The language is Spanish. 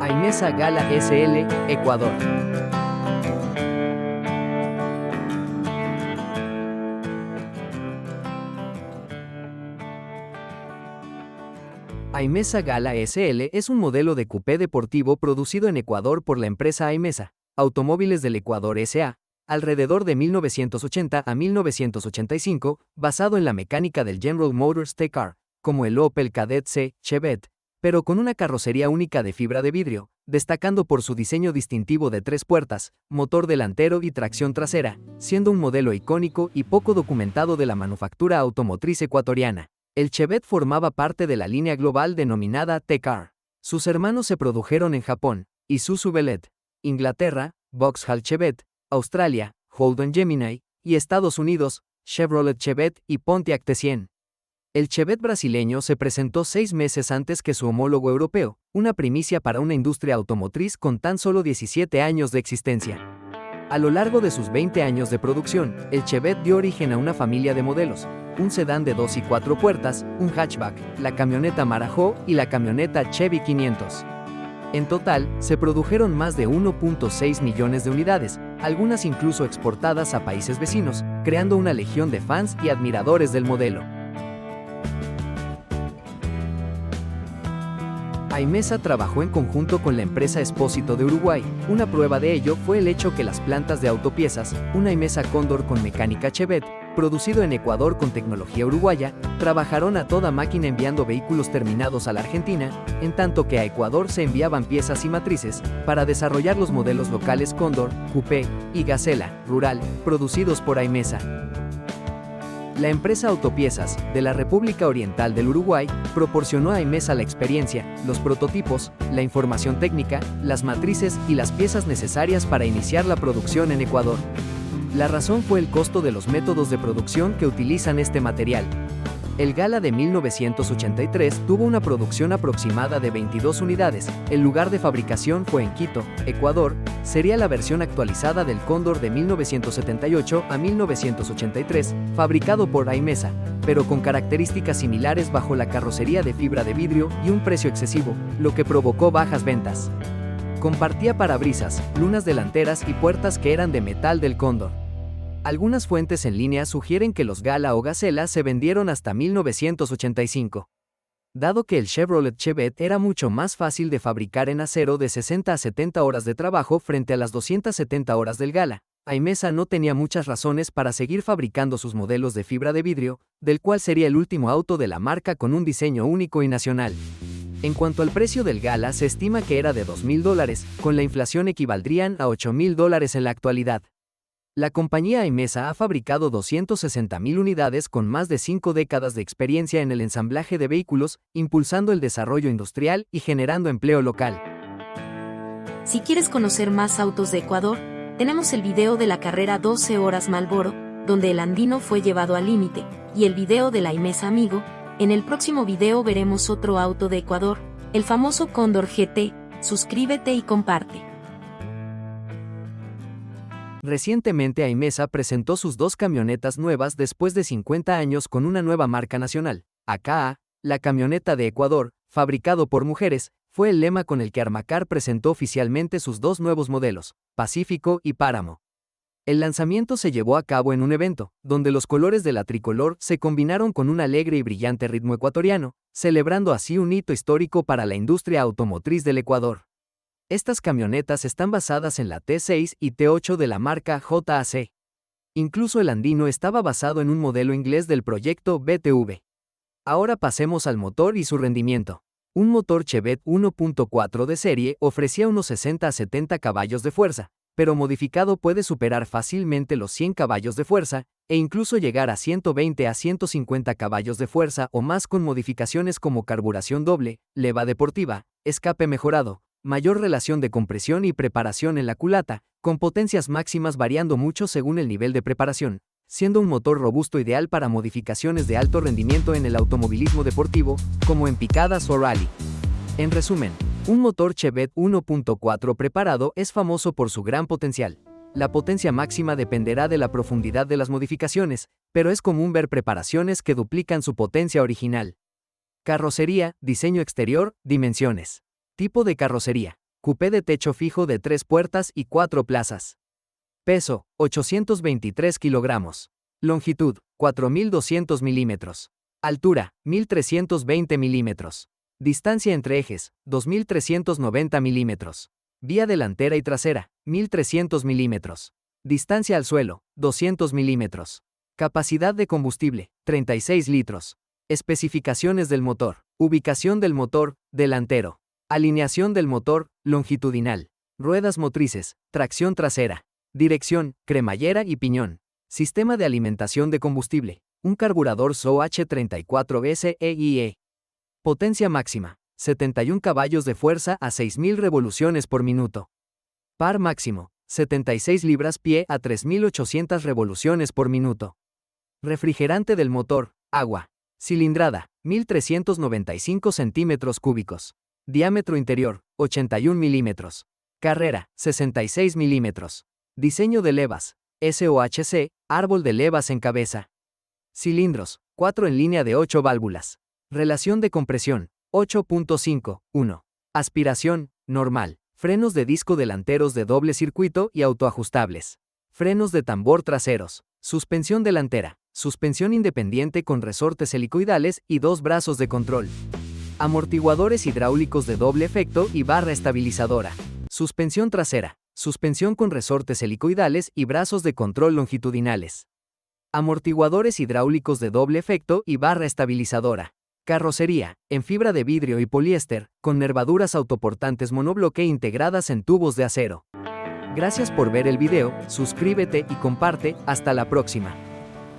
Aimesa Gala SL, Ecuador. Aimesa Gala SL es un modelo de coupé deportivo producido en Ecuador por la empresa Aimesa, Automóviles del Ecuador S.A., alrededor de 1980 a 1985, basado en la mecánica del General Motors T-Car, como el Opel Kadett C Chevette, pero con una carrocería única de fibra de vidrio, destacando por su diseño distintivo de 3 puertas, motor delantero y tracción trasera, siendo un modelo icónico y poco documentado de la manufactura automotriz ecuatoriana. El Chevette formaba parte de la línea global denominada T-Car. Sus hermanos se produjeron en Japón, Isuzu Velette, Inglaterra, Vauxhall Chevette, Australia, Holden Gemini, y Estados Unidos, Chevrolet Chevette y Pontiac T100. El Chevette brasileño se presentó 6 meses antes que su homólogo europeo, una primicia para una industria automotriz con tan solo 17 años de existencia. A lo largo de sus 20 años de producción, el Chevette dio origen a una familia de modelos, un sedán de 2 y 4 puertas, un hatchback, la camioneta Marajo y la camioneta Chevy 500. En total, se produjeron más de 1.6 millones de unidades, algunas incluso exportadas a países vecinos, creando una legión de fans y admiradores del modelo. Aimesa trabajó en conjunto con la empresa Expósito de Uruguay. Una prueba de ello fue el hecho que las plantas de autopiezas, un Aimesa Cóndor con mecánica Chevette, producido en Ecuador con tecnología uruguaya, trabajaron a toda máquina enviando vehículos terminados a la Argentina, en tanto que a Ecuador se enviaban piezas y matrices para desarrollar los modelos locales Cóndor, Coupé y Gacela, Rural, producidos por Aimesa. La empresa Autopiezas, de la República Oriental del Uruguay, proporcionó a Aimesa la experiencia, los prototipos, la información técnica, las matrices y las piezas necesarias para iniciar la producción en Ecuador. La razón fue el costo de los métodos de producción que utilizan este material. El Gala de 1983 tuvo una producción aproximada de 22 unidades, el lugar de fabricación fue en Quito, Ecuador, sería la versión actualizada del Cóndor de 1978 a 1983, fabricado por Aimesa, pero con características similares bajo la carrocería de fibra de vidrio y un precio excesivo, lo que provocó bajas ventas. Compartía parabrisas, lunas delanteras y puertas que eran de metal del Cóndor. Algunas fuentes en línea sugieren que los Gala o Gacela se vendieron hasta 1985. Dado que el Chevrolet Chevette era mucho más fácil de fabricar en acero de 60 a 70 horas de trabajo frente a las 270 horas del Gala, Aimesa no tenía muchas razones para seguir fabricando sus modelos de fibra de vidrio, del cual sería el último auto de la marca con un diseño único y nacional. En cuanto al precio del Gala, se estima que era de $2.000, con la inflación equivaldrían a $8.000 en la actualidad. La compañía Aimesa ha fabricado 260.000 unidades con más de 5 décadas de experiencia en el ensamblaje de vehículos, impulsando el desarrollo industrial y generando empleo local. Si quieres conocer más autos de Ecuador, tenemos el video de la carrera 12 horas Marlboro, donde el andino fue llevado al límite, y el video de la Aimesa Amigo. En el próximo video veremos otro auto de Ecuador, el famoso Cóndor GT. Suscríbete y comparte. Recientemente Aimesa presentó sus 2 camionetas nuevas después de 50 años con una nueva marca nacional. AKA, la camioneta de Ecuador, fabricado por mujeres, fue el lema con el que Armacar presentó oficialmente sus 2 nuevos modelos, Pacífico y Páramo. El lanzamiento se llevó a cabo en un evento, donde los colores de la tricolor se combinaron con un alegre y brillante ritmo ecuatoriano, celebrando así un hito histórico para la industria automotriz del Ecuador. Estas camionetas están basadas en la T6 y T8 de la marca JAC. Incluso el andino estaba basado en un modelo inglés del proyecto BTV. Ahora pasemos al motor y su rendimiento. Un motor Chevette 1.4 de serie ofrecía unos 60 a 70 caballos de fuerza, pero modificado puede superar fácilmente los 100 caballos de fuerza, e incluso llegar a 120 a 150 caballos de fuerza o más con modificaciones como carburación doble, leva deportiva, escape mejorado, mayor relación de compresión y preparación en la culata, con potencias máximas variando mucho según el nivel de preparación, siendo un motor robusto ideal para modificaciones de alto rendimiento en el automovilismo deportivo, como en picadas o rally. En resumen, un motor Chevette 1.4 preparado es famoso por su gran potencial. La potencia máxima dependerá de la profundidad de las modificaciones, pero es común ver preparaciones que duplican su potencia original. Carrocería, diseño exterior, dimensiones. Tipo de carrocería. Coupé de techo fijo de 3 puertas y 4 plazas. Peso, 823 kilogramos. Longitud, 4200 milímetros. Altura, 1320 milímetros. Distancia entre ejes, 2390 milímetros. Vía delantera y trasera, 1300 milímetros. Distancia al suelo, 200 milímetros. Capacidad de combustible, 36 litros. Especificaciones del motor. Ubicación del motor, delantero. Alineación del motor, longitudinal. Ruedas motrices, tracción trasera. Dirección, cremallera y piñón. Sistema de alimentación de combustible. Un carburador SOH 34SEIE. Potencia máxima, 71 caballos de fuerza a 6000 revoluciones por minuto. Par máximo, 76 libras-pie a 3800 revoluciones por minuto. Refrigerante del motor, agua. Cilindrada, 1395 centímetros cúbicos. Diámetro interior, 81 milímetros. Carrera, 66 milímetros. Diseño de levas, SOHC, árbol de levas en cabeza. Cilindros, 4 en línea de 8 válvulas. Relación de compresión, 8.5, 1. Aspiración, normal. Frenos de disco delanteros de doble circuito y autoajustables. Frenos de tambor traseros. Suspensión delantera. Suspensión independiente con resortes helicoidales y 2 brazos de control. Amortiguadores hidráulicos de doble efecto y barra estabilizadora. Suspensión trasera. Suspensión con resortes helicoidales y brazos de control longitudinales. Amortiguadores hidráulicos de doble efecto y barra estabilizadora. Carrocería, en fibra de vidrio y poliéster, con nervaduras autoportantes monobloque integradas en tubos de acero. Gracias por ver el video, suscríbete y comparte, hasta la próxima.